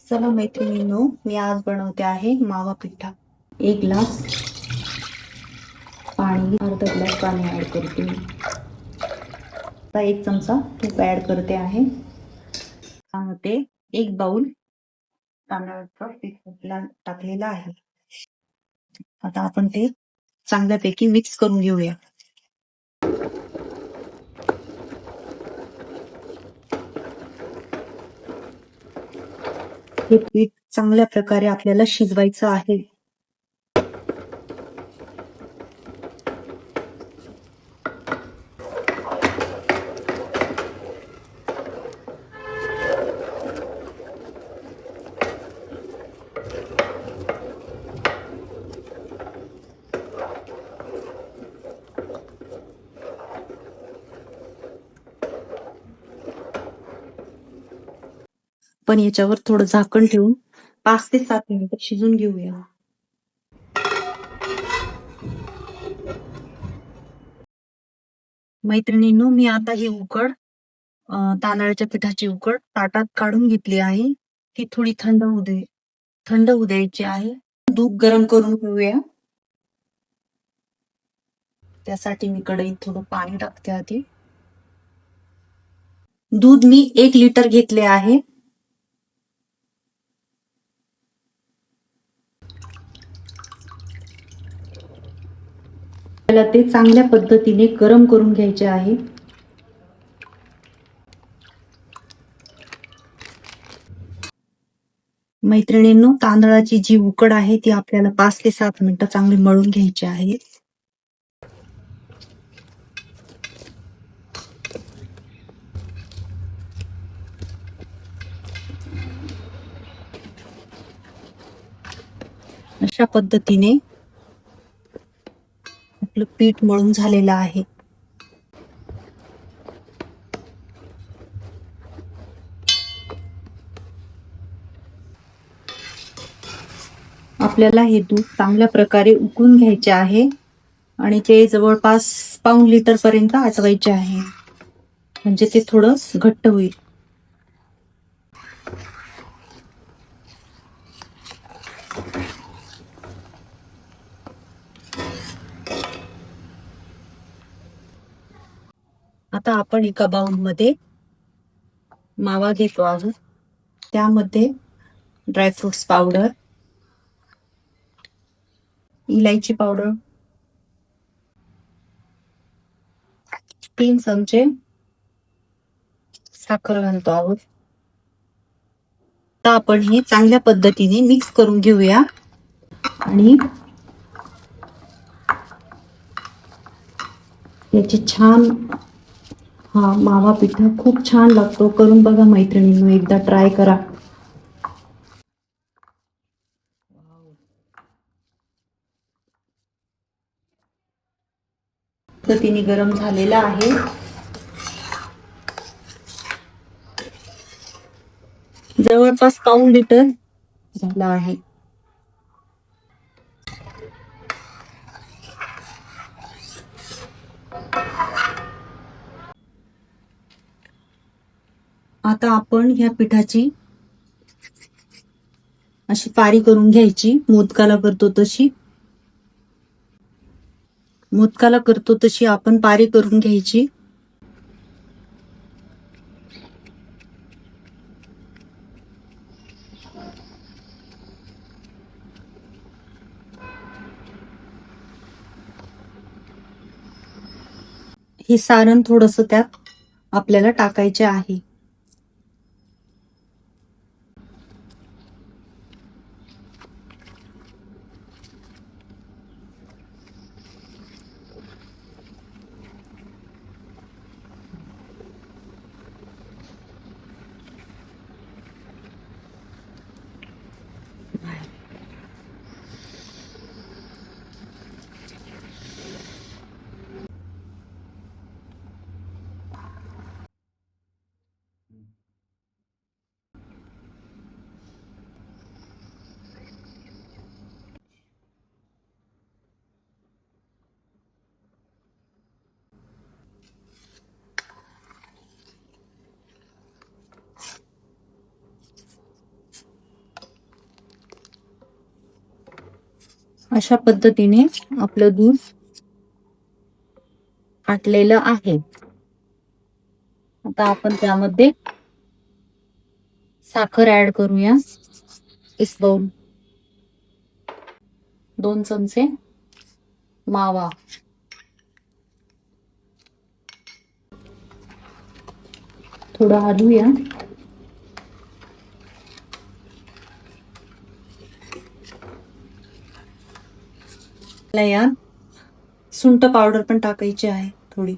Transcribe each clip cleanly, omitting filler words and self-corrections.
चला मैत्रिणींनो, मी आज बनवते आहे मावा पिठा। 1 ग्लास पाणी, अर्धा ग्लास पाणी ऍड करते। आता 1 चमचा तूप ऍड करते आहे। त्यामध्ये 1 बाउल तांदळाचं पीठ टाकलेलं आहे। आता आपण ते चांगल्यापैकी मिक्स करून घेऊया। हे पीठ चांगल्या प्रकारे आपल्याला शिजवायचं आहे। पण याच्यावर थोडं झाकण ठेवून 5 ते 7 मिनिटं शिजून घेऊया। मैत्रिणींनो, मी आता ही उकड तांदळाच्या पिठाची उकड ताटात काढून घेतली आहे। ती थोडी थंड होऊ द्यायची आहे। दूध गरम करून घेऊया। त्यासाठी मी कढईत थोडं पाणी टाकते आधी। दूध मी 1 लिटर घेतले आहे। त्याला ते चांगल्या पद्धतीने गरम करून घ्यायचे आहे। मैत्रिणींनो, तांदळाची जी उकड आहे ती आपल्याला 5 ते 7 मिनिटं चांगली मळून घ्यायची आहे। अशा पद्धतीने आपलं पीठ मळून झालेलं आहे। आपल्याला हे दूध चांगल्या प्रकारे उकळून घ्यायचे आहे आणि ते जवळपास पाऊण लिटर पर्यंत आटवायचे आहे, म्हणजे ते थोडं घट्ट होईल। आता आपण एका बाउल मध्ये मावा घेतो आहोत। त्यामध्ये ड्रायफ्रुट्स पावडर, इलायची पावडर, 3 चमचे साखर घालतो आहोत। आता आपण हे चांगल्या पद्धतीने मिक्स करून घेऊया आणि याची छान मावा पिठा खूप छान लागतो। करून बघा मैत्रिणींनो, एकदा ट्राय करा। पद्धतीने गरम झालेला आहे। जवळपास पाऊण लिटर झाला आहे। आता आपण ह्या पिठाची अशी पारी करून घ्यायची। मोदकाला करतो तशी आपण पारी करून घ्यायची। हे सारण थोडंसं त्यात आपल्याला टाकायचे आहे। अशा पद्धतीने आपलं दूध आटलेलं आहे. आता आपण त्यामध्ये साखर ऍड करूया. इस बाउल 2 चमचे मावा, थोडं हलवूया. यात सुंठ पावडर पण टाकायची आहे थोडी.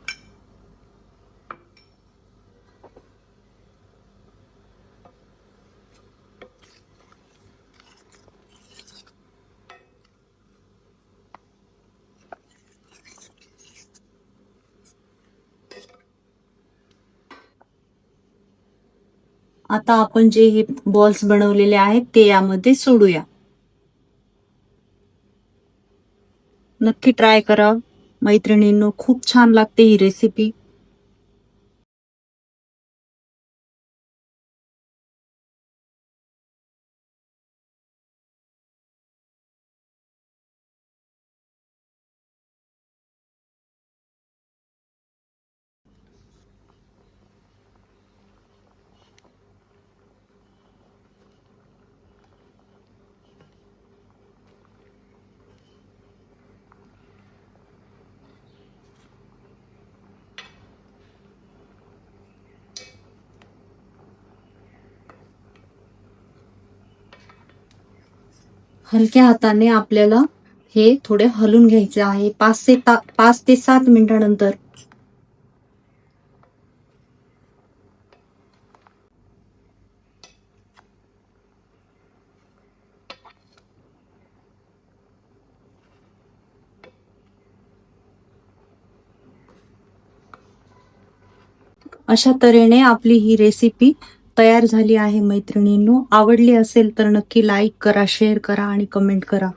आता आपण जे हे बॉल्स बनवलेले आहेत ते यामध्ये सोडूया. नक्की ट्राय करा मैत्रिणींनो, खूप छान लागते ही रेसिपी. हलक्या हाताने आपल्याला हे थोडे हलून घ्यायचे आहे 5 ते 7 मिनिटानंतर. अशा तऱ्हेने आपली ही रेसिपी तयार झाली आहे मैत्रिणींनो. आवडली असेल तर नक्की लाईक करा, शेअर करा आणि कमेंट करा.